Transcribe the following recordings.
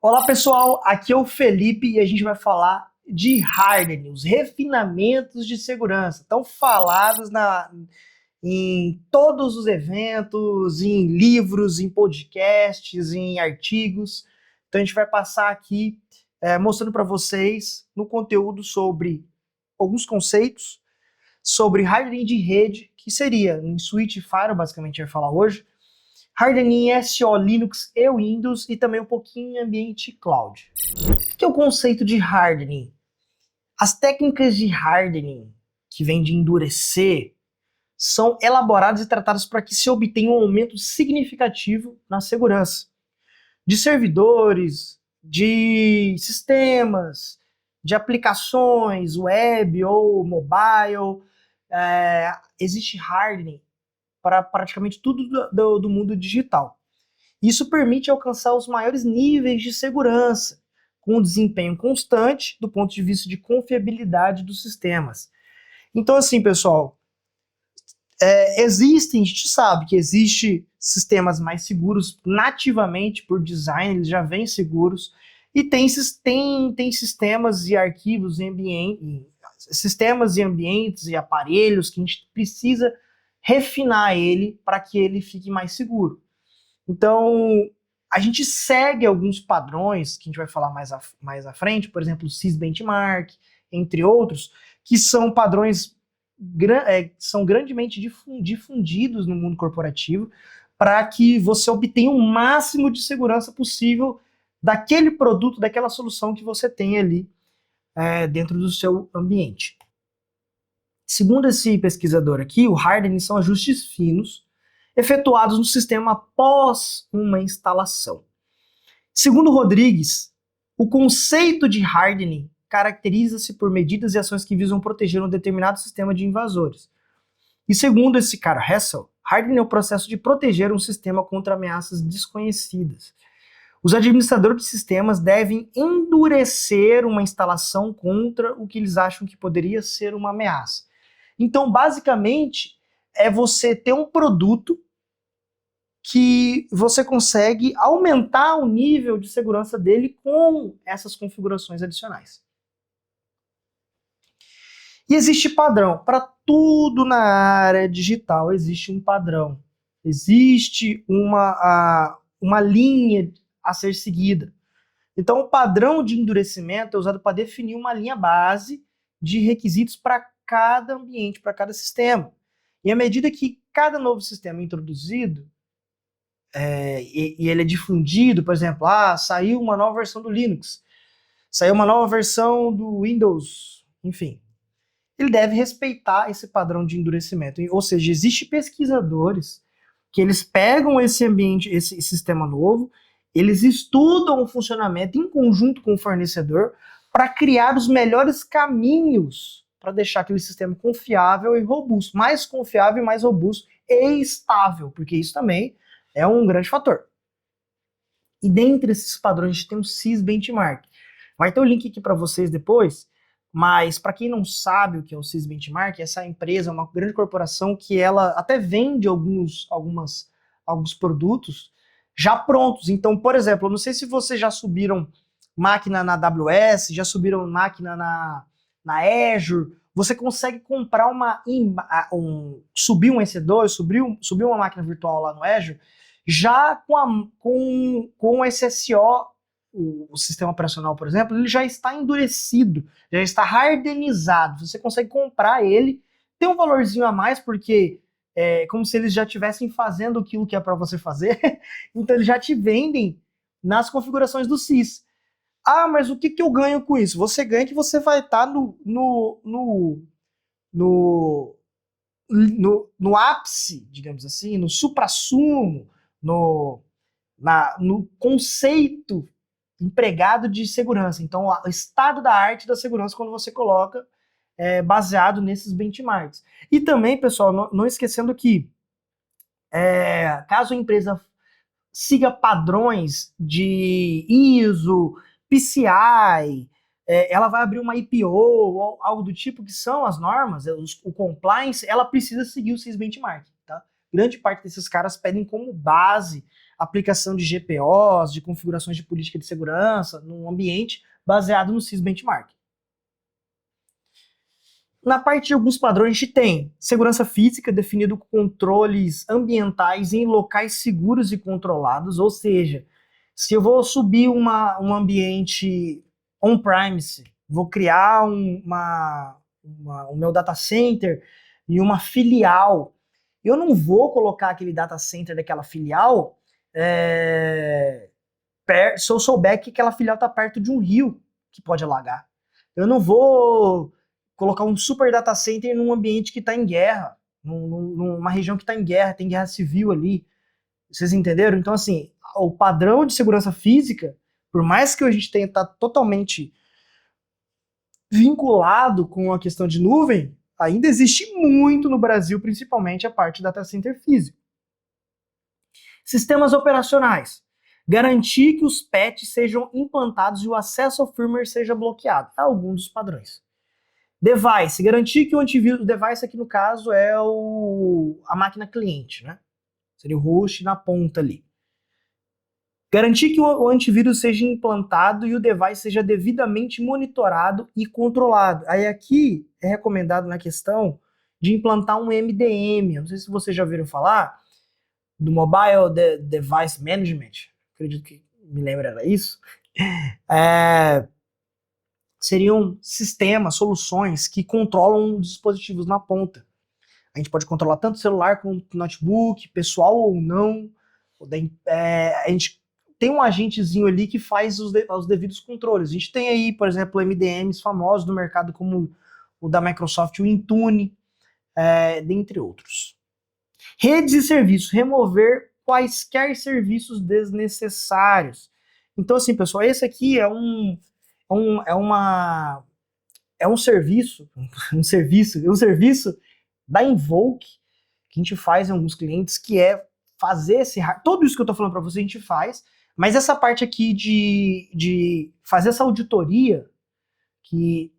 Olá pessoal, aqui é o Felipe e a gente vai falar de hardening, os refinamentos de segurança, tão falados em todos os eventos, em livros, em podcasts, em artigos. Então a gente vai passar aqui mostrando para vocês no conteúdo sobre alguns conceitos, sobre hardening de rede, que seria em switch e firewall, basicamente a gente vai falar hoje, hardening em SO, Linux e Windows e também um pouquinho em ambiente cloud. O que é o conceito de hardening? As técnicas de hardening, que vem de endurecer, são elaboradas e tratadas para que se obtenha um aumento significativo na segurança de servidores, de sistemas, de aplicações web ou mobile. Existe hardening para praticamente tudo do mundo digital. Isso permite alcançar os maiores níveis de segurança, com um desempenho constante do ponto de vista de confiabilidade dos sistemas. Então, assim, pessoal, a gente sabe que existem sistemas mais seguros nativamente por design, eles já vêm seguros, e tem sistemas e arquivos sistemas e ambientes e aparelhos que a gente precisa refinar ele para que ele fique mais seguro. Então, a gente segue alguns padrões, que a gente vai falar mais à frente, por exemplo, o CIS Benchmark, entre outros, que são padrões são grandemente difundidos no mundo corporativo para que você obtenha o máximo de segurança possível daquele produto, daquela solução que você tem ali dentro do seu ambiente. Segundo esse pesquisador aqui, o hardening são ajustes finos efetuados no sistema após uma instalação. Segundo Rodrigues, o conceito de hardening caracteriza-se por medidas e ações que visam proteger um determinado sistema de invasores. E segundo esse cara, Hessel, hardening é o processo de proteger um sistema contra ameaças desconhecidas. Os administradores de sistemas devem endurecer uma instalação contra o que eles acham que poderia ser uma ameaça. Então, basicamente, é você ter um produto que você consegue aumentar o nível de segurança dele com essas configurações adicionais. E existe padrão. Para tudo na área digital existe um padrão. Existe uma linha a ser seguida. Então, o padrão de endurecimento é usado para definir uma linha base de requisitos para cada ambiente, para cada sistema. E à medida que cada novo sistema é introduzido, e ele é difundido, por exemplo, saiu uma nova versão do Linux, saiu uma nova versão do Windows, enfim, ele deve respeitar esse padrão de endurecimento. Ou seja, existem pesquisadores que eles pegam esse ambiente, esse sistema novo, eles estudam o funcionamento em conjunto com o fornecedor para criar os melhores caminhos para deixar aquele sistema confiável e robusto, mais confiável e mais robusto e estável, porque isso também é um grande fator. E dentre esses padrões a gente tem o CIS Benchmark. Vai ter o link aqui para vocês depois, mas para quem não sabe o que é o CIS Benchmark, essa empresa é uma grande corporação que ela até vende alguns produtos já prontos. Então, por exemplo, eu não sei se vocês já subiram máquina na AWS, já subiram máquina na Azure, você consegue comprar subir um EC2, subir uma máquina virtual lá no Azure, já com o SSO, o sistema operacional, por exemplo, ele já está endurecido, já está hardenizado, você consegue comprar ele, tem um valorzinho a mais, porque é como se eles já estivessem fazendo aquilo que é para você fazer, então eles já te vendem nas configurações do CIS. Mas o que eu ganho com isso? Você ganha que você vai estar no ápice, digamos assim, no suprassumo, no conceito empregado de segurança. Então, o estado da arte da segurança quando você coloca baseado nesses benchmarks. E também, pessoal, não esquecendo que caso a empresa siga padrões de ISO, PCI, ela vai abrir uma IPO ou algo do tipo, que são as normas, o compliance, ela precisa seguir o CIS Benchmark, tá? Grande parte desses caras pedem como base aplicação de GPOs, de configurações de política de segurança, num ambiente baseado no CIS Benchmark. Na parte de alguns padrões, a gente tem segurança física, definido controles ambientais em locais seguros e controlados, ou seja, se eu vou subir um ambiente on-premise, vou criar o meu data center e uma filial, eu não vou colocar aquele data center daquela filial se eu souber que aquela filial está perto de um rio que pode alagar. Eu não vou colocar um super data center num ambiente que está em guerra, numa região que está em guerra, tem guerra civil ali. Vocês entenderam? Então, assim, o padrão de segurança física, por mais que a gente tenha estado totalmente vinculado com a questão de nuvem, ainda existe muito no Brasil, principalmente a parte data center físico. Sistemas operacionais. Garantir que os patches sejam implantados e o acesso ao firmware seja bloqueado. É algum dos padrões. Device. Garantir que o antivírus... O device aqui, no caso, é a máquina cliente, né? Seria o host na ponta ali. Garantir que o antivírus seja implantado e o device seja devidamente monitorado e controlado. Aí aqui é recomendado na questão de implantar um MDM. Não sei se vocês já ouviram falar do Mobile Device Management. Acredito que me lembra era isso. Seriam sistemas, soluções que controlam os dispositivos na ponta. A gente pode controlar tanto celular como notebook, pessoal ou não. A gente tem um agentezinho ali que faz os devidos controles. A gente tem aí, por exemplo, MDMs famosos no mercado, como o da Microsoft, o Intune, dentre outros. Redes e serviços. Remover quaisquer serviços desnecessários. Então, assim, pessoal, esse aqui é um serviço da Invoke que a gente faz em alguns clientes, que é fazer tudo isso que eu tô falando para você a gente faz, mas essa parte aqui de fazer essa auditoria, que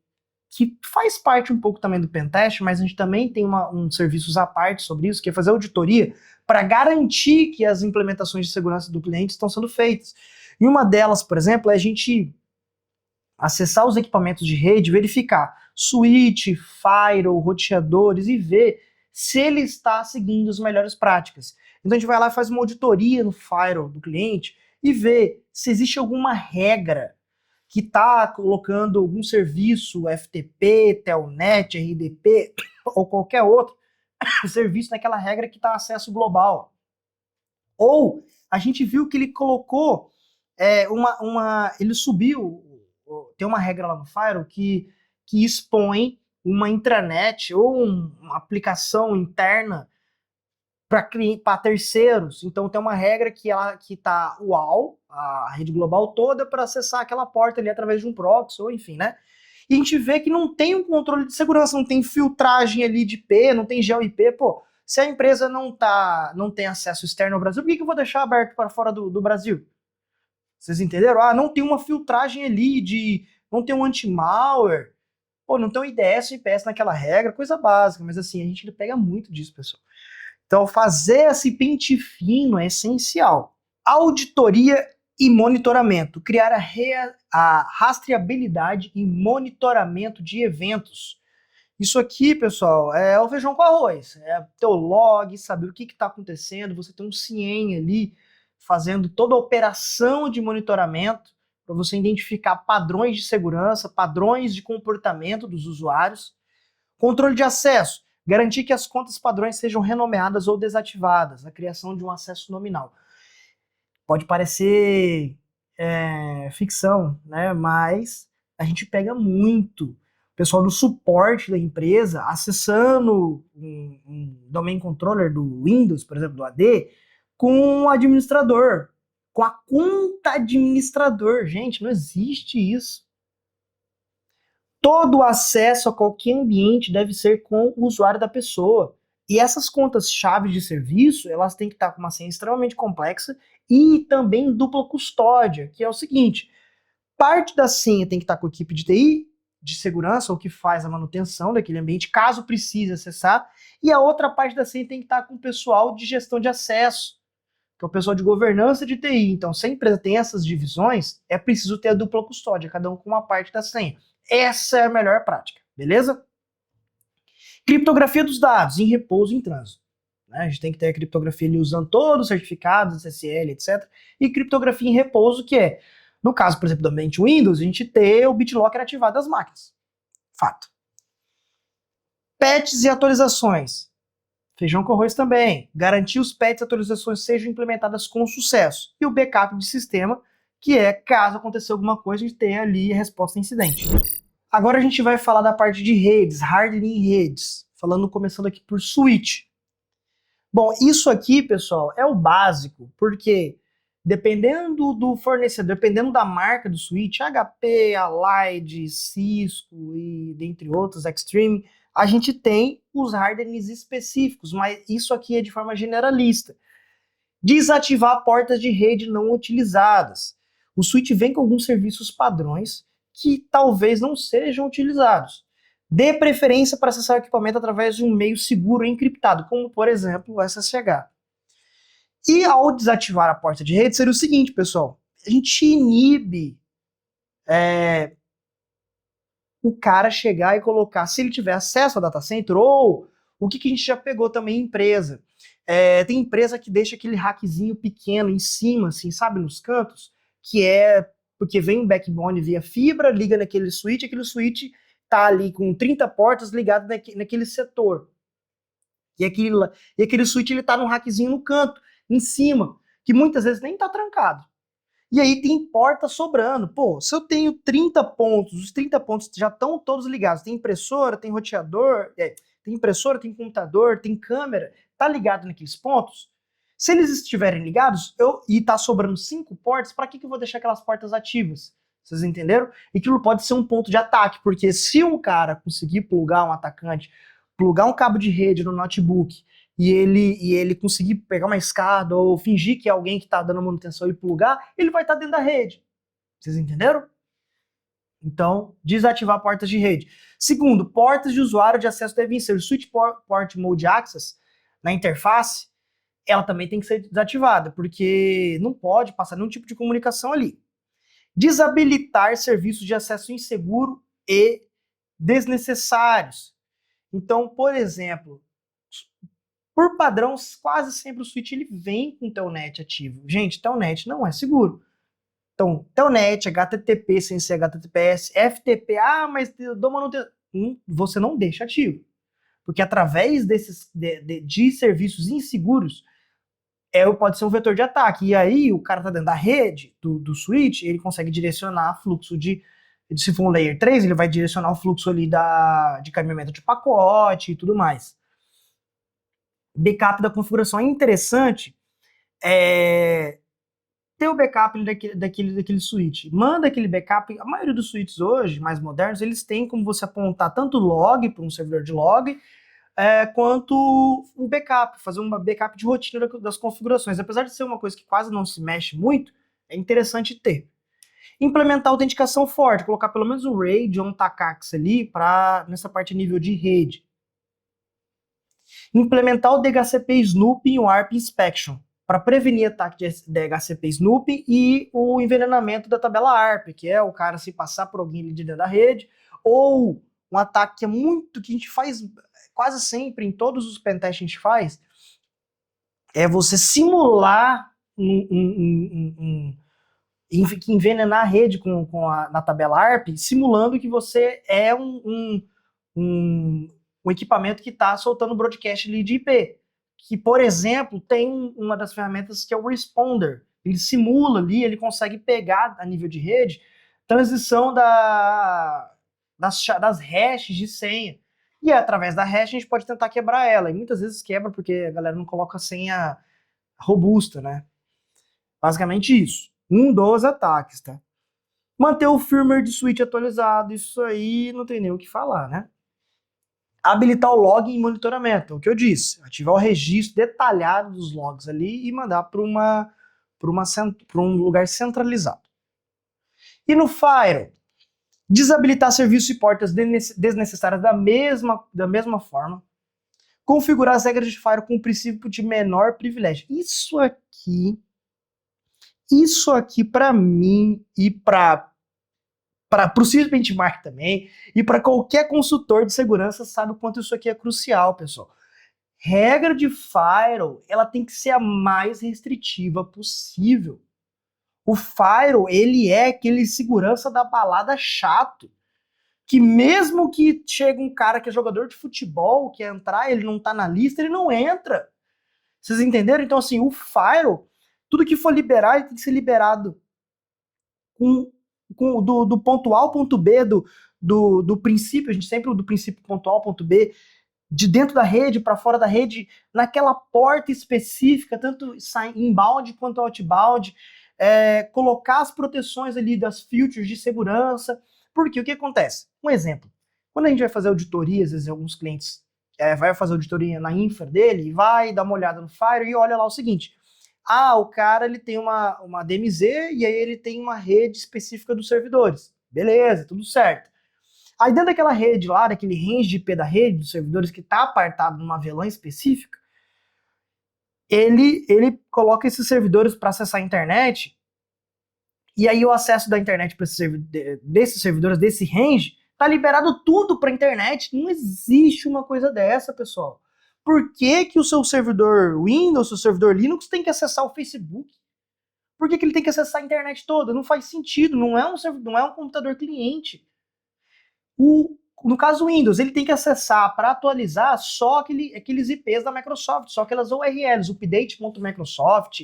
faz parte um pouco também do Pentest, mas a gente também tem um serviços à parte sobre isso, que é fazer auditoria para garantir que as implementações de segurança do cliente estão sendo feitas. E uma delas, por exemplo, é a gente acessar os equipamentos de rede, verificar switch, firewall, roteadores e ver se ele está seguindo as melhores práticas. Então a gente vai lá e faz uma auditoria no firewall do cliente e vê se existe alguma regra que está colocando algum serviço, FTP, Telnet, RDP ou qualquer outro serviço naquela regra que está acesso global. Ou a gente viu que ele colocou ele subiu, tem uma regra lá no Firewall que expõe uma intranet ou uma aplicação interna para terceiros. Então tem uma regra que está UAL, a rede global toda, para acessar aquela porta ali através de um proxy, ou enfim, né? E a gente vê que não tem um controle de segurança, não tem filtragem ali de IP, não tem GeoIP. Pô, se a empresa não tem acesso externo ao Brasil, por que eu vou deixar aberto para fora do Brasil? Vocês entenderam? Não tem uma filtragem ali, não tem um anti-malware, pô, não tem um IDS ou IPS naquela regra, coisa básica, mas assim, a gente pega muito disso, pessoal. Então, fazer esse pente fino é essencial. Auditoria e monitoramento. Criar a rastreabilidade e monitoramento de eventos. Isso aqui, pessoal, é o feijão com arroz. É ter o log, saber o que está acontecendo, você tem um CIEM ali fazendo toda a operação de monitoramento para você identificar padrões de segurança, padrões de comportamento dos usuários. Controle de acesso. Garantir que as contas padrões sejam renomeadas ou desativadas. A criação de um acesso nominal. Pode parecer ficção, né? Mas a gente pega muito o pessoal do suporte da empresa acessando um domain controller do Windows, por exemplo, do AD, com o administrador, com a conta administrador. Gente, não existe isso. Todo acesso a qualquer ambiente deve ser com o usuário da pessoa. E essas contas-chave de serviço, elas têm que estar com uma senha extremamente complexa e também dupla custódia, que é o seguinte: parte da senha tem que estar com a equipe de TI, de segurança, ou que faz a manutenção daquele ambiente, caso precise acessar, e a outra parte da senha tem que estar com o pessoal de gestão de acesso, que é o pessoal de governança de TI. Então, se a empresa tem essas divisões, é preciso ter a dupla custódia, cada um com uma parte da senha. Essa é a melhor prática, beleza? Criptografia dos dados em repouso e em trânsito. A gente tem que ter a criptografia ali usando todos os certificados, SSL, etc. E criptografia em repouso, que é, no caso, por exemplo, do ambiente Windows, a gente ter o BitLocker ativado das máquinas. Fato. Patches e atualizações. Feijão com arroz também. Garantir os patches e atualizações sejam implementadas com sucesso. E o backup de sistema, que é, caso aconteça alguma coisa, a gente tenha ali a resposta a incidente. Agora a gente vai falar da parte de redes, hardening em redes. Começando aqui por switch. Bom, isso aqui, pessoal, é o básico, porque dependendo do fornecedor, dependendo da marca do switch, HP, Allied, Cisco e dentre outros, Extreme, a gente tem os hardenings específicos, mas isso aqui é de forma generalista. Desativar portas de rede não utilizadas. O switch vem com alguns serviços padrões que talvez não sejam utilizados. Dê preferência para acessar o equipamento através de um meio seguro e encriptado, como, por exemplo, o SSH. E ao desativar a porta de rede, seria o seguinte, pessoal. A gente inibe o cara chegar e colocar, se ele tiver acesso ao data center, ou o que a gente já pegou também em empresa. Tem empresa que deixa aquele rackzinho pequeno em cima, assim, sabe, nos cantos, que é porque vem um backbone via fibra, liga naquele switch, aquele switch tá ali com 30 portas ligado naquele setor. E aquele switch ele tá num rackzinho no canto, em cima, que muitas vezes nem tá trancado. E aí tem porta sobrando. Pô, se eu tenho 30 pontos, os 30 pontos já estão todos ligados. Tem impressora, tem roteador, tem impressora, tem computador, tem câmera, tá ligado naqueles pontos? Se eles estiverem ligados e tá sobrando 5 portas, para que eu vou deixar aquelas portas ativas? Vocês entenderam? E aquilo pode ser um ponto de ataque, porque se um cara conseguir plugar um atacante, plugar um cabo de rede no notebook e ele conseguir pegar uma escada ou fingir que é alguém que está dando manutenção e plugar, ele vai estar dentro da rede. Vocês entenderam? Então, desativar portas de rede. Segundo, portas de usuário de acesso devem ser Switch Port Mode Access na interface, ela também tem que ser desativada, porque não pode passar nenhum tipo de comunicação ali. Desabilitar serviços de acesso inseguro e desnecessários. Então, por exemplo, por padrão, quase sempre o switch ele vem com telnet ativo. Gente, telnet não é seguro. Então, telnet, HTTP sem ser HTTPS, FTP, mas eu dou manutenção. Você não deixa ativo. Porque através de serviços inseguros, pode ser um vetor de ataque. E aí, o cara tá dentro da rede do switch, ele consegue direcionar fluxo se for um layer 3, ele vai direcionar o fluxo ali de caminhamento de pacote e tudo mais. Backup da configuração é interessante ter o backup daquele switch. Manda aquele backup. A maioria dos switches hoje, mais modernos, eles têm como você apontar tanto log para um servidor de log, quanto um backup, fazer um backup de rotina das configurações. Apesar de ser uma coisa que quase não se mexe muito, é interessante ter. Implementar autenticação forte, colocar pelo menos um RAID ou um TACAX ali nessa parte nível de rede. Implementar o DHCP Snooping e o ARP Inspection, para prevenir ataque de DHCP Snooping e o envenenamento da tabela ARP, que é o cara se passar por alguém ali de dentro da rede, ou um ataque que a gente faz quase sempre, em todos os pentests que a gente faz, é você simular envenenar a rede na tabela ARP, simulando que você é um equipamento que está soltando broadcast ali de IP. Que, por exemplo, tem uma das ferramentas que é o Responder. Ele simula ali, ele consegue pegar a nível de rede transição das hashes de senha. E através da hash a gente pode tentar quebrar ela. E muitas vezes quebra porque a galera não coloca senha robusta, né? Basicamente isso. Um dos ataques, tá? Manter o firmware de switch atualizado. Isso aí não tem nem o que falar, né? Habilitar o log em monitoramento. O que eu disse. Ativar o registro detalhado dos logs ali e mandar para um lugar centralizado. E no Fire, desabilitar serviços e portas desnecessárias da mesma forma. Configurar as regras de firewall com o princípio de menor privilégio. Isso aqui para mim e para o Cisco Benchmark também, e para qualquer consultor de segurança sabe o quanto isso aqui é crucial, pessoal. Regra de firewall, ela tem que ser a mais restritiva possível. O firewall, ele é aquele segurança da balada chato, que mesmo que chegue um cara que é jogador de futebol, quer entrar, ele não tá na lista, ele não entra. Vocês entenderam? Então, assim, o firewall, tudo que for liberar, ele tem que ser liberado do ponto A ao ponto B, do princípio, a gente sempre do princípio ponto A ao ponto B, de dentro da rede para fora da rede, naquela porta específica, tanto inbound quanto outbound, colocar as proteções ali das filters de segurança, porque o que acontece? Um exemplo, quando a gente vai fazer auditoria, às vezes alguns clientes vai fazer auditoria na infra dele, e vai dar uma olhada no Firewall e olha lá o seguinte, o cara ele tem uma DMZ e aí ele tem uma rede específica dos servidores, beleza, tudo certo. Aí dentro daquela rede lá, daquele range de IP da rede, dos servidores que está apartado numa VLAN específica, ele coloca esses servidores para acessar a internet, e aí o acesso da internet para desses servidores, desse range, tá liberado tudo para a internet. Não existe uma coisa dessa, pessoal. Por que que o seu servidor Windows, o seu servidor Linux tem que acessar o Facebook? Por que que ele tem que acessar a internet toda? Não faz sentido, não é um computador cliente. No caso do Windows, ele tem que acessar para atualizar só aqueles IPs da Microsoft, só aquelas URLs, update.microsoft,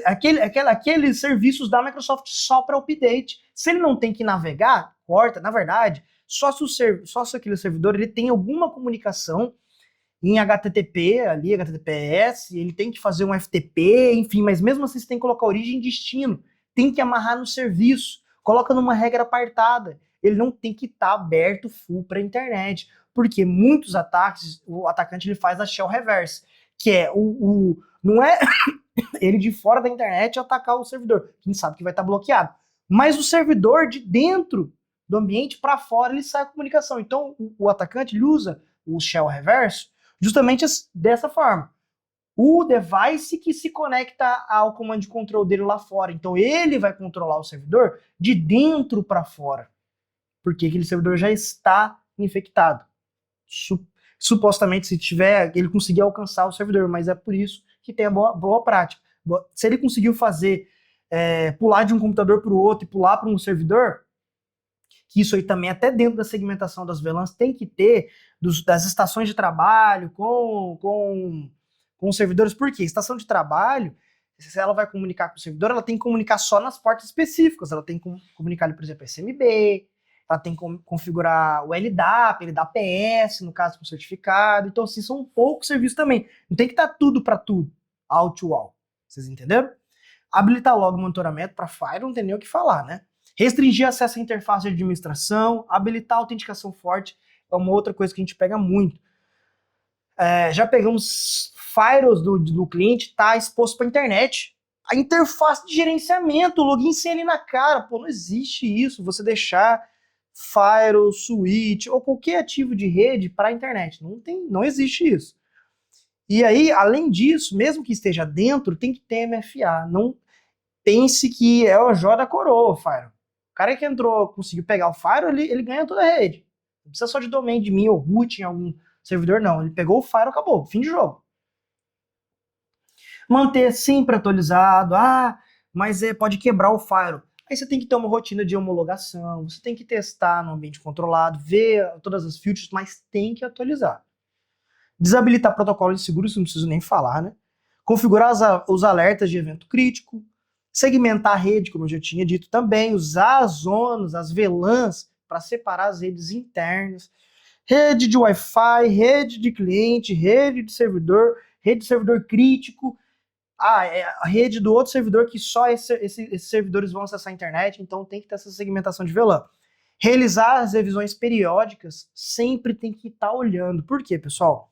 aqueles serviços da Microsoft só para update. Se ele não tem que navegar, corta. Na verdade, só se aquele servidor ele tem alguma comunicação em HTTP, ali, HTTPS, ele tem que fazer um FTP, enfim, mas mesmo assim você tem que colocar origem e destino, tem que amarrar no serviço, coloca numa regra apartada. Ele não tem que estar aberto full para a internet, porque muitos ataques, o atacante ele faz a shell reverse, que é não é ele de fora da internet atacar o servidor, a gente sabe que vai estar bloqueado, mas o servidor de dentro do ambiente para fora ele sai a comunicação. Então o atacante ele usa o shell reverse justamente dessa forma. O device que se conecta ao comando de control dele lá fora, então ele vai controlar o servidor de dentro para fora, porque aquele servidor já está infectado. Supostamente, se tiver, ele conseguir alcançar o servidor, mas é por isso que tem a boa prática. Se ele conseguiu fazer, pular de um computador para o outro e pular para um servidor, que isso aí também, até dentro da segmentação das VLANs, tem que ter das estações de trabalho com os servidores. Por quê? Estação de trabalho, se ela vai comunicar com o servidor, ela tem que comunicar só nas portas específicas. Ela tem que comunicar, por exemplo, SMB, ela tem que configurar o LDAP, LDAPS, no caso, com certificado. Então, assim, são poucos serviços também. Não tem que estar tudo para tudo, all to all. Vocês entenderam? Habilitar logo o monitoramento para Firewall, não tem nem o que falar, né? Restringir acesso à interface de administração, habilitar a autenticação forte, é uma outra coisa que a gente pega muito. Já pegamos firewalls do cliente, tá exposto para a internet. A interface de gerenciamento, o login sem ali na cara. Pô, não existe isso, você deixar firewall, switch ou qualquer ativo de rede para a internet. Não existe isso. E aí, além disso, mesmo que esteja dentro, tem que ter MFA. Não pense que é o Jó da coroa, o firewall. O cara que entrou, conseguiu pegar o firewall, ele ganha toda a rede. Não precisa só de domain de mim ou root em algum servidor, não. Ele pegou o firewall, acabou. Fim de jogo. Manter sempre atualizado. Mas pode quebrar o firewall. Aí você tem que ter uma rotina de homologação, você tem que testar no ambiente controlado, ver todas as features, mas tem que atualizar. Desabilitar protocolo de seguro, isso não preciso nem falar, né? Configurar os alertas de evento crítico, segmentar a rede, como eu já tinha dito também, usar as zonas, as VLANs, para separar as redes internas, rede de Wi-Fi, rede de cliente, rede de servidor crítico, a rede do outro servidor que só esses servidores vão acessar a internet, então tem que ter essa segmentação de VLAN. Realizar as revisões periódicas, sempre tem que estar olhando. Por quê, pessoal?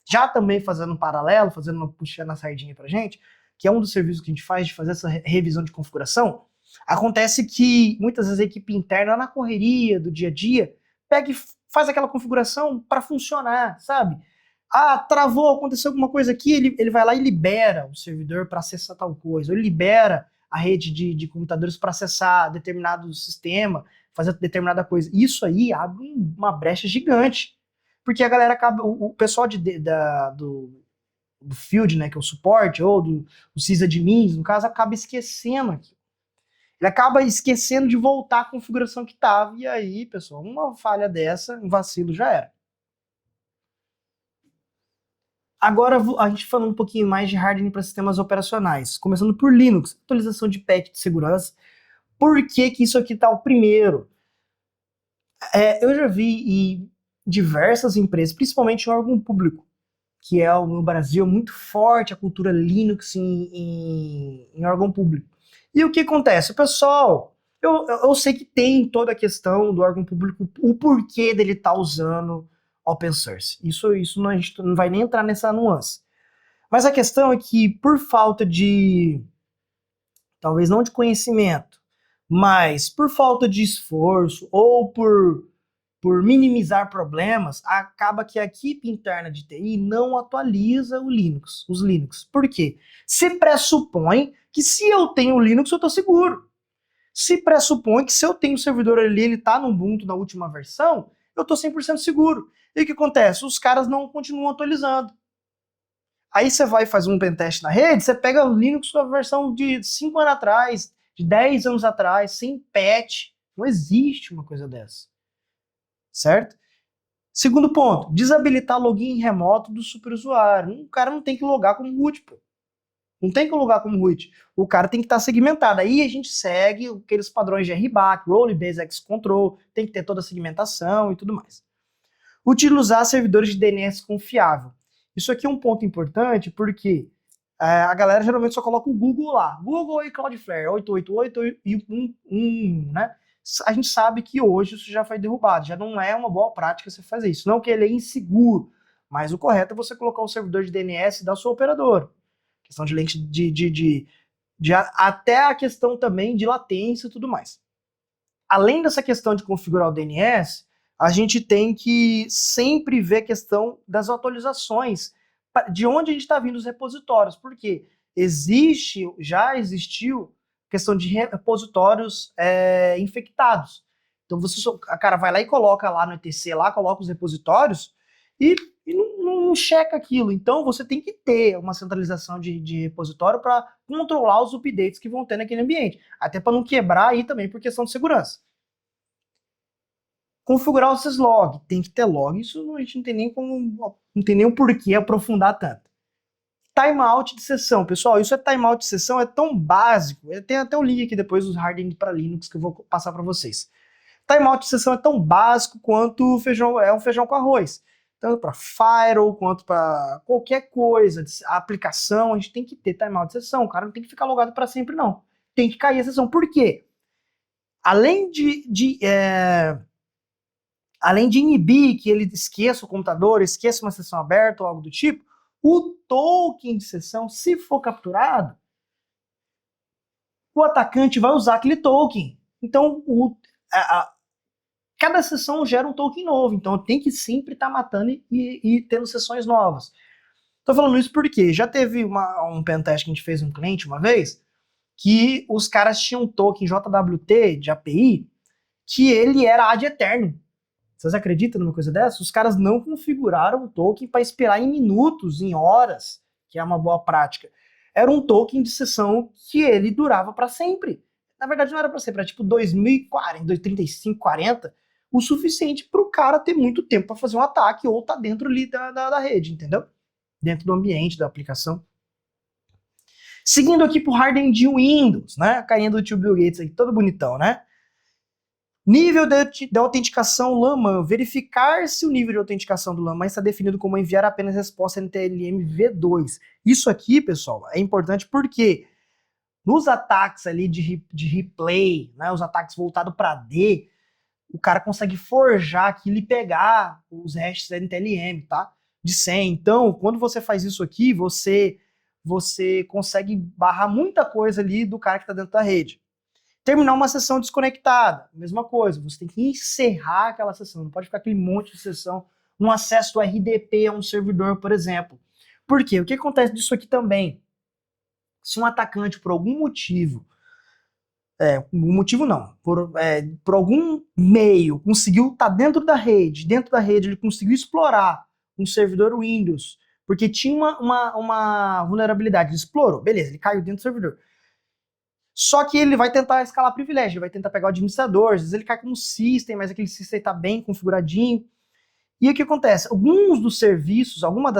Já também fazendo um paralelo, puxando a sardinha pra gente, que é um dos serviços que a gente faz de fazer essa revisão de configuração, acontece que muitas vezes a equipe interna, na correria do dia a dia, pega e faz aquela configuração para funcionar, sabe? Ah, travou, aconteceu alguma coisa aqui, ele vai lá e libera o servidor para acessar tal coisa, ou ele libera a rede de computadores para acessar determinado sistema, fazer determinada coisa. Isso aí abre uma brecha gigante, porque a galera acaba, o pessoal do field, né, que é o suporte, ou do sysadmins, no caso, acaba esquecendo aqui. Ele acaba esquecendo de voltar à configuração que estava, e aí, pessoal, uma falha dessa, um vacilo já era. Agora a gente falando um pouquinho mais de hardening para sistemas operacionais, começando por Linux, atualização de patch de segurança. Por que que isso aqui está o primeiro? Eu já vi em diversas empresas, principalmente em órgão público, que é no Brasil muito forte a cultura Linux em órgão público. E o que acontece? O pessoal, eu sei que tem toda a questão do órgão público, o porquê dele estar usando open source. Isso não, a gente não vai nem entrar nessa nuance. Mas a questão é que, por falta de, talvez não de conhecimento, mas por falta de esforço ou por minimizar problemas, acaba que a equipe interna de TI não atualiza os Linux. Por quê? Se pressupõe que se eu tenho o Linux, eu estou seguro. Se pressupõe que se eu tenho o servidor ali, ele está no Ubuntu na última versão, eu estou 100% seguro. E o que acontece? Os caras não continuam atualizando. Aí você vai fazer um pentest na rede, você pega o Linux da versão de 5 anos atrás, de 10 anos atrás, sem patch. Não existe uma coisa dessa. Certo? Segundo ponto, desabilitar login remoto do superusuário. O cara não tem que logar como root, pô. Não tem que logar como root. O cara tem que estar segmentado. Aí a gente segue aqueles padrões de RBAC, Role Based Access Control, tem que ter toda a segmentação e tudo mais. Utilizar servidores de DNS confiável. Isso aqui é um ponto importante porque a galera geralmente só coloca o Google lá. Google e Cloudflare, 888 e 1, né? A gente sabe que hoje isso já foi derrubado, já não é uma boa prática você fazer isso. Não que ele é inseguro, mas o correto é você colocar o servidor de DNS da sua operadora. Questão de lente até a questão também de latência e tudo mais. Além dessa questão de configurar o DNS, a gente tem que sempre ver a questão das atualizações, de onde a gente está vindo os repositórios, porque já existiu questão de repositórios infectados. Então a cara vai lá e coloca lá no etc, lá coloca os repositórios e não checa aquilo. Então você tem que ter uma centralização de repositório para controlar os updates que vão ter naquele ambiente, até para não quebrar aí também por questão de segurança. Configurar o syslog, tem que ter log, isso a gente não tem nem como, não tem nem o porquê aprofundar tanto. Timeout de sessão, pessoal, isso é timeout de sessão, é tão básico, tem até o link aqui depois dos hardening para Linux que eu vou passar para vocês. Timeout de sessão é tão básico quanto um feijão com arroz, tanto para firewall quanto para qualquer coisa, a aplicação, a gente tem que ter timeout de sessão, o cara não tem que ficar logado para sempre não, tem que cair a sessão, por quê? Além de inibir que ele esqueça o computador, esqueça uma sessão aberta ou algo do tipo, o token de sessão, se for capturado, o atacante vai usar aquele token. Então, cada sessão gera um token novo, então tem que sempre estar matando e tendo sessões novas. Tô falando isso porque já teve um pentest que a gente fez um cliente uma vez, que os caras tinham um token JWT de API, que ele era ad eterno. Vocês acreditam numa coisa dessa? Os caras não configuraram o token para esperar em minutos, em horas, que é uma boa prática. Era um token de sessão que ele durava para sempre. Na verdade, não era para sempre, era tipo 2040, 2035, 40, o suficiente para o cara ter muito tempo para fazer um ataque ou tá dentro ali da rede, entendeu? Dentro do ambiente da aplicação. Seguindo aqui pro hardening de Windows, né? A carinha do tio Bill Gates aí, todo bonitão, né? Nível de autenticação LAMAN. Verificar se o nível de autenticação do LAMAN está definido como enviar apenas resposta NTLM V2. Isso aqui, pessoal, é importante porque nos ataques ali de replay, né, os ataques voltados para D, o cara consegue forjar aquilo e pegar os hashes NTLM, tá? De 100. Então, quando você faz isso aqui, você consegue barrar muita coisa ali do cara que está dentro da rede. Terminar uma sessão desconectada, mesma coisa, você tem que encerrar aquela sessão, não pode ficar aquele monte de sessão um acesso RDP a um servidor, por exemplo. Por quê? O que acontece disso aqui também? Se um atacante, por algum motivo, por algum meio, conseguiu estar dentro da rede ele conseguiu explorar um servidor Windows, porque tinha uma vulnerabilidade, ele explorou, beleza, ele caiu dentro do servidor. Só que ele vai tentar escalar privilégio, ele vai tentar pegar o administrador, às vezes ele cai com um system, mas aquele system está bem configuradinho. E o que acontece? Alguns dos serviços, algumas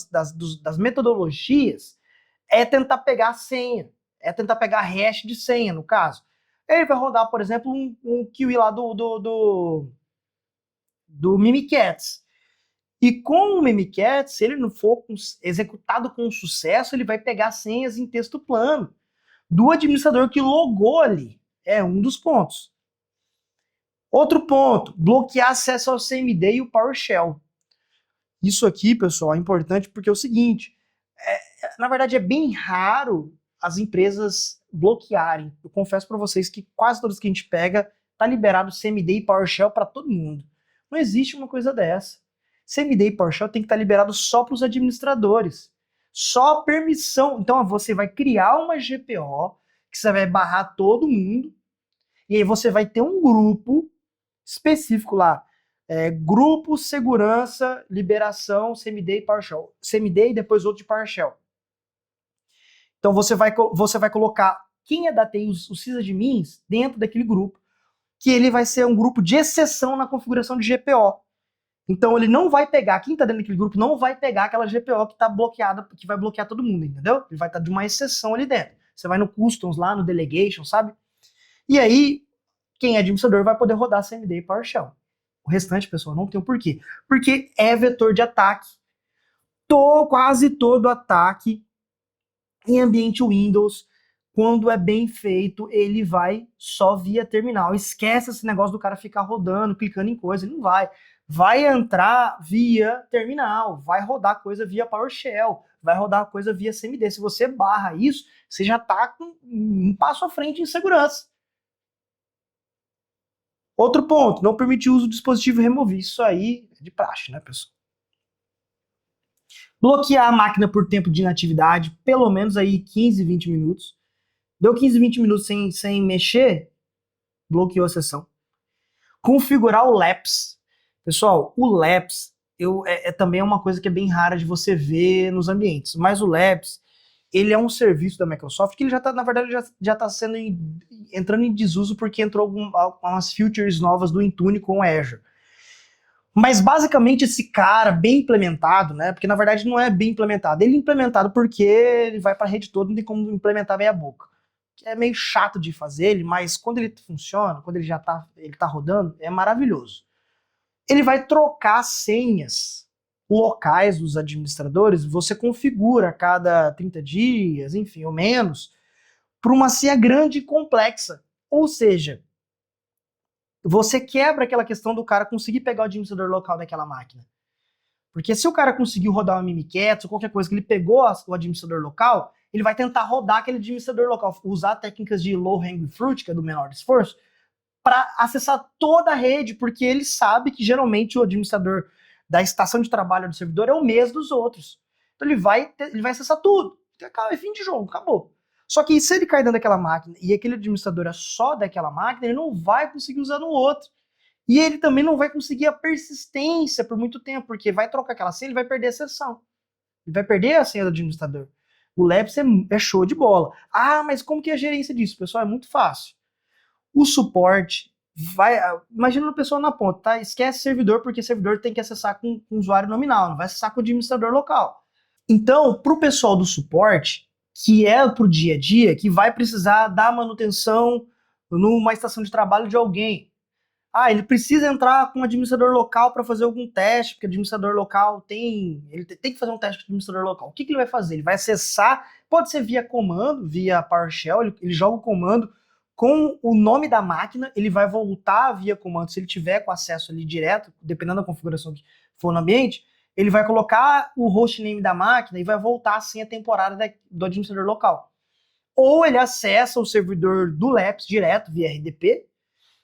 das metodologias é tentar pegar a senha, é tentar pegar a hash de senha, no caso. Ele vai rodar, por exemplo, um QI lá do Mimikatz. E com o Mimikatz, se ele não for executado com sucesso, ele vai pegar senhas em texto plano do administrador que logou ali. É um dos pontos. Outro ponto, bloquear acesso ao CMD e o PowerShell. Isso aqui, pessoal, é importante porque é o seguinte, na verdade é bem raro as empresas bloquearem. Eu confesso para vocês que quase todas que a gente pega tá liberado CMD e PowerShell para todo mundo. Não existe uma coisa dessa. CMD e PowerShell tem que estar liberado só para os administradores. Só permissão. Então você vai criar uma GPO que você vai barrar todo mundo e aí você vai ter um grupo específico lá. Grupo, segurança, liberação, CMD e PowerShell. CMD e depois outro de PowerShell. Então você vai colocar quem é da TI, os sysadmins, dentro daquele grupo, que ele vai ser um grupo de exceção na configuração de GPO. Então ele não vai pegar, quem está dentro daquele grupo não vai pegar aquela GPO que está bloqueada, que vai bloquear todo mundo, entendeu? Ele vai estar de uma exceção ali dentro. Você vai no Customs lá, no Delegation, sabe? E aí, quem é administrador vai poder rodar CMD e PowerShell. O restante, pessoal, não tem o porquê. Porque é vetor de ataque. Quase todo ataque em ambiente Windows, quando é bem feito, ele vai só via terminal. Esquece esse negócio do cara ficar rodando, clicando em coisa, ele não vai. Vai entrar via terminal, vai rodar coisa via PowerShell, vai rodar coisa via CMD. Se você barra isso, você já está com um passo à frente em segurança. Outro ponto, não permitir o uso do dispositivo removível. Isso aí é de praxe, né, pessoal? Bloquear a máquina por tempo de inatividade, pelo menos aí 15, 20 minutos. Deu 15, 20 minutos sem mexer, bloqueou a sessão. Configurar o LAPS. Pessoal, o LAPS também é uma coisa que é bem rara de você ver nos ambientes, mas o LAPS, ele é um serviço da Microsoft que ele já tá, na verdade, já tá entrando em desuso porque entrou algumas features novas do Intune com o Azure. Mas basicamente esse cara bem implementado, né? Porque na verdade não é bem implementado. Ele é implementado porque ele vai para a rede toda, não tem como implementar meia boca. É meio chato de fazer ele, mas quando ele funciona, quando ele tá rodando, é maravilhoso. Ele vai trocar senhas locais dos administradores, você configura a cada 30 dias, enfim, ou menos, para uma senha grande e complexa. Ou seja, você quebra aquela questão do cara conseguir pegar o administrador local daquela máquina. Porque se o cara conseguiu rodar uma Mimikatz ou qualquer coisa que ele pegou o administrador local, ele vai tentar rodar aquele administrador local, usar técnicas de low hanging fruit, que é do menor esforço, para acessar toda a rede, porque ele sabe que geralmente o administrador da estação de trabalho do servidor é o mesmo dos outros. Então ele vai acessar tudo. É fim de jogo, acabou. Só que se ele cair dentro daquela máquina e aquele administrador é só daquela máquina, ele não vai conseguir usar no outro. E ele também não vai conseguir a persistência por muito tempo, porque vai trocar aquela senha, ele vai perder a sessão. Ele vai perder a senha do administrador. O LAPS é show de bola. Ah, mas como que é a gerência disso, pessoal? É muito fácil. O suporte imagina uma pessoa na ponta, tá? Esquece servidor, porque servidor tem que acessar com usuário nominal, não vai acessar com o administrador local. Então, para o pessoal do suporte, que é pro dia a dia, que vai precisar dar manutenção numa estação de trabalho de alguém. Ele precisa entrar com um administrador local para fazer algum teste, porque o administrador local ele tem que fazer um teste com o administrador local. O que ele vai fazer? Ele vai acessar, pode ser via comando, via PowerShell, ele joga o comando com o nome da máquina, ele vai voltar via comando, se ele tiver com acesso ali direto, dependendo da configuração que for no ambiente, ele vai colocar o hostname da máquina e vai voltar a senha temporária do administrador local. Ou ele acessa o servidor do LAPS direto via RDP,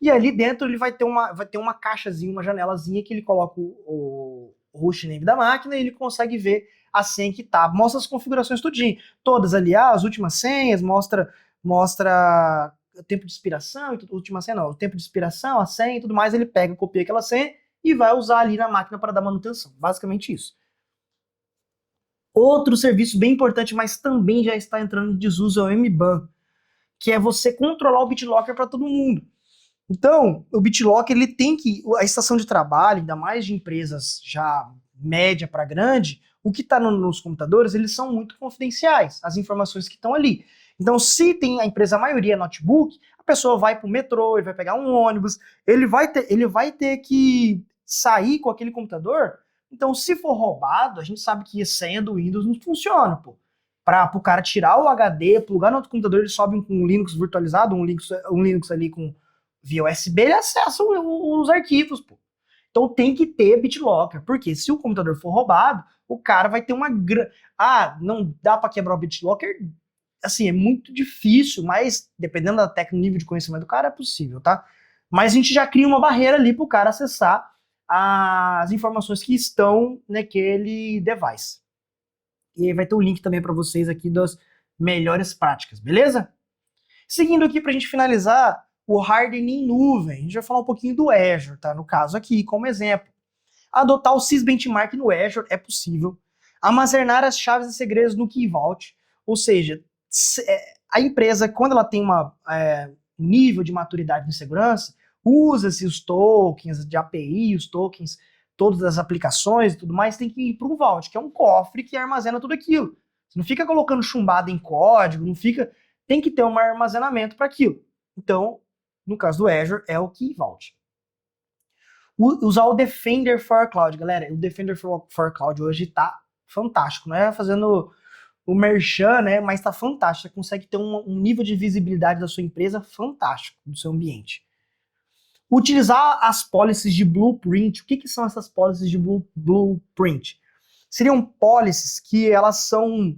E ali dentro ele vai ter uma caixazinha, uma janelazinha que ele coloca o hostname da máquina e ele consegue ver a senha que tá. Mostra as configurações tudinho. Todas ali, as últimas senhas, mostra o tempo de expiração, última senha não, o tempo de expiração, a senha e tudo mais, ele pega, copia aquela senha e vai usar ali na máquina para dar manutenção. Basicamente isso. Outro serviço bem importante, mas também já está entrando em desuso, é o MBAN, que é você controlar o BitLocker para todo mundo. Então, o BitLocker, ele tem que, a estação de trabalho, ainda mais de empresas já média para grande, o que está nos computadores, eles são muito confidenciais, as informações que estão ali. Então, se tem a empresa, a maioria é notebook, a pessoa vai para o metrô, ele vai pegar um ônibus, ele vai ter que sair com aquele computador. Então, se for roubado, a gente sabe que a senha do Windows não funciona, pô. Para o cara tirar o HD, plugar no outro computador, ele sobe um Linux virtualizado, um Linux ali com via USB, ele acessa os arquivos, pô. Então tem que ter BitLocker, porque se o computador for roubado, o cara vai ter uma não dá para quebrar o BitLocker, assim, é muito difícil, mas dependendo da técnica, nível de conhecimento do cara, é possível, tá? Mas a gente já cria uma barreira ali pro cara acessar as informações que estão naquele device. E aí vai ter o link também para vocês aqui das melhores práticas, beleza? Seguindo aqui para a gente finalizar, o hardening em nuvem. A gente vai falar um pouquinho do Azure, tá? No caso aqui, como exemplo. Adotar o sysbenchmark no Azure é possível. Armazenar as chaves e segredos no Key Vault. Ou seja, a empresa, quando ela tem um nível de maturidade em segurança, usa-se os tokens de API, os tokens, todas as aplicações e tudo mais, tem que ir para um Vault, que é um cofre que armazena tudo aquilo. Você não fica colocando chumbada em código, não fica... Tem que ter um armazenamento para aquilo. Então, no caso do Azure, é o Key Vault. Usar o Defender for Cloud, galera. O Defender for Cloud hoje tá fantástico. Não é fazendo o merchan, né? Mas tá fantástico. Você consegue ter um nível de visibilidade da sua empresa fantástico, do seu ambiente. Utilizar as policies de blueprint. O que são essas policies de blueprint? Seriam policies que elas são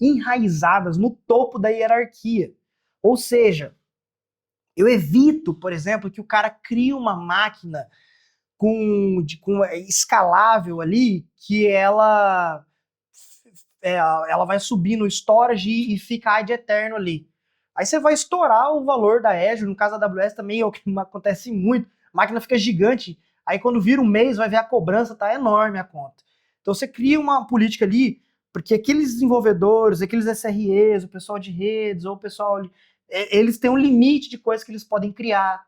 enraizadas no topo da hierarquia. Ou seja, eu evito, por exemplo, que o cara crie uma máquina escalável ali, que ela vai subir no storage e ficar de eterno ali. Aí você vai estourar o valor da Azure, no caso da AWS também é o que acontece muito, a máquina fica gigante, aí quando vira um mês vai ver a cobrança, tá enorme a conta. Então você cria uma política ali, porque aqueles desenvolvedores, aqueles SREs, o pessoal de redes, ou o pessoal... eles têm um limite de coisas que eles podem criar,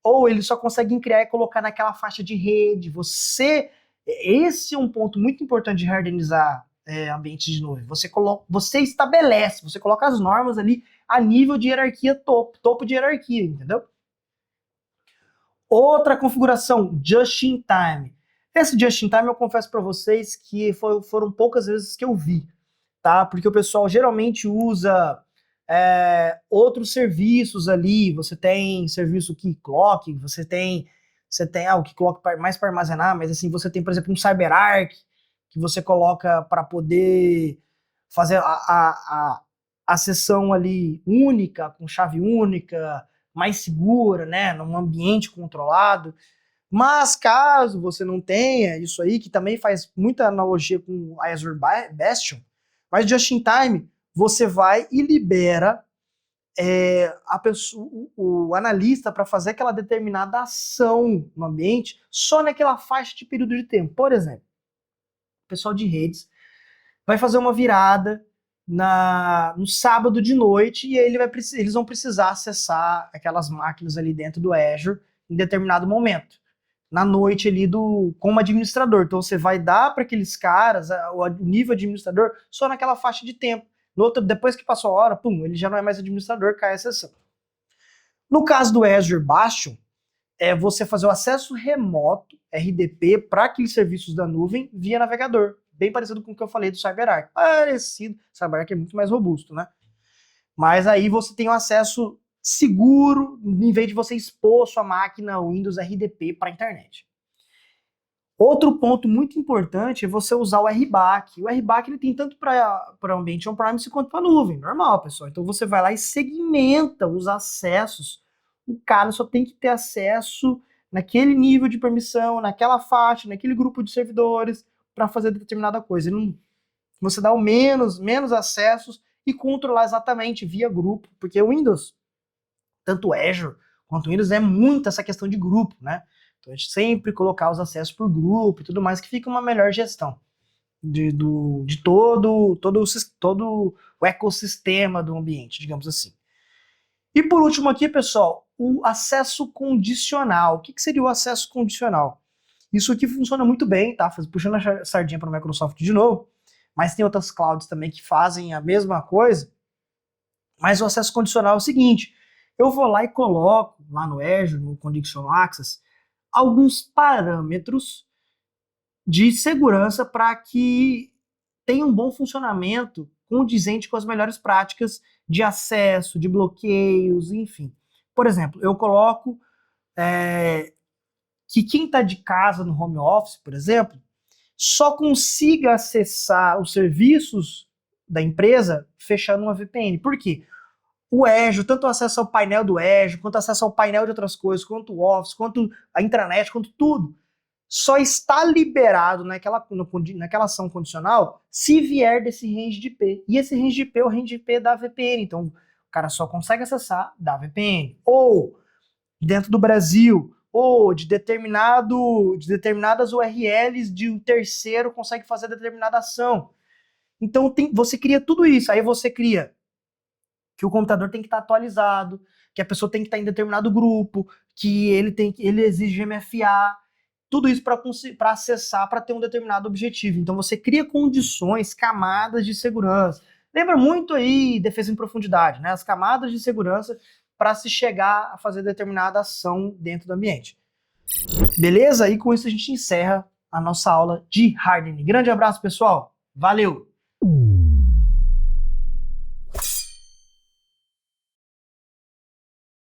ou eles só conseguem criar e colocar naquela faixa de rede. Esse é um ponto muito importante de hardenizar ambientes de nuvem. Você estabelece, você coloca as normas ali a nível de hierarquia topo de hierarquia, entendeu? Outra configuração, just in time. Esse just in time eu confesso para vocês que foram poucas vezes que eu vi, tá? Porque o pessoal geralmente usa outros serviços ali. Você tem serviço Keycloak, você tem o Keycloak mais para armazenar, mas assim, você tem, por exemplo, um CyberArk, que você coloca para poder fazer a sessão ali única, com chave única, mais segura, né, num ambiente controlado. Mas caso você não tenha isso aí, que também faz muita analogia com a Azure Bastion, mas just in time, você vai e libera o analista para fazer aquela determinada ação no ambiente só naquela faixa de período de tempo. Por exemplo, o pessoal de redes vai fazer uma virada no sábado de noite e aí eles vão precisar acessar aquelas máquinas ali dentro do Azure em determinado momento, na noite ali como administrador. Então você vai dar para aqueles caras o nível administrador só naquela faixa de tempo. No outro, depois que passou a hora, pum, ele já não é mais administrador, cai a sessão. No caso do Azure Bastion, é você fazer o acesso remoto, RDP, para aqueles serviços da nuvem via navegador. Bem parecido com o que eu falei do CyberArk. Parecido. O CyberArk é muito mais robusto, né? Mas aí você tem um acesso seguro, em vez de você expor sua máquina Windows RDP para a internet. Outro ponto muito importante é você usar o RBAC. O RBAC ele tem tanto para ambiente on-premise quanto para nuvem, normal, pessoal. Então você vai lá e segmenta os acessos o cara só tem que ter acesso naquele nível de permissão, naquela faixa, naquele grupo de servidores para fazer determinada coisa. Você dá o menos acessos e controlar exatamente via grupo, porque o Windows, tanto o Azure quanto o Windows, é muito essa questão de grupo, né? Então a gente sempre colocar os acessos por grupo e tudo mais, que fica uma melhor gestão de todo o ecossistema do ambiente, digamos assim. E por último aqui, pessoal, o acesso condicional. O que seria o acesso condicional? Isso aqui funciona muito bem, tá? Puxando a sardinha para o Microsoft de novo, mas tem outras clouds também que fazem a mesma coisa. Mas o acesso condicional é o seguinte: eu vou lá e coloco lá no Azure, no Conditional Access, alguns parâmetros de segurança para que tenha um bom funcionamento condizente com as melhores práticas de acesso, de bloqueios, enfim. Por exemplo, eu coloco que quem está de casa no home office, por exemplo, só consiga acessar os serviços da empresa fechando uma VPN. Por quê? O Azure, tanto o acesso ao painel do Azure, quanto acesso ao painel de outras coisas, quanto o Office, quanto a intranet, quanto tudo, só está liberado naquela ação condicional se vier desse range de IP. E esse range de IP é o range de IP da VPN. Então, o cara só consegue acessar da VPN. Ou dentro do Brasil, ou de determinadas URLs de um terceiro consegue fazer determinada ação. Então, você cria tudo isso. Aí você cria que o computador tem que estar atualizado, que a pessoa tem que estar em determinado grupo, que ele exige MFA, tudo isso para acessar, para ter um determinado objetivo. Então você cria condições, camadas de segurança. Lembra muito aí defesa em profundidade, né? As camadas de segurança para se chegar a fazer determinada ação dentro do ambiente. Beleza? E com isso a gente encerra a nossa aula de hardening. Grande abraço, pessoal. Valeu!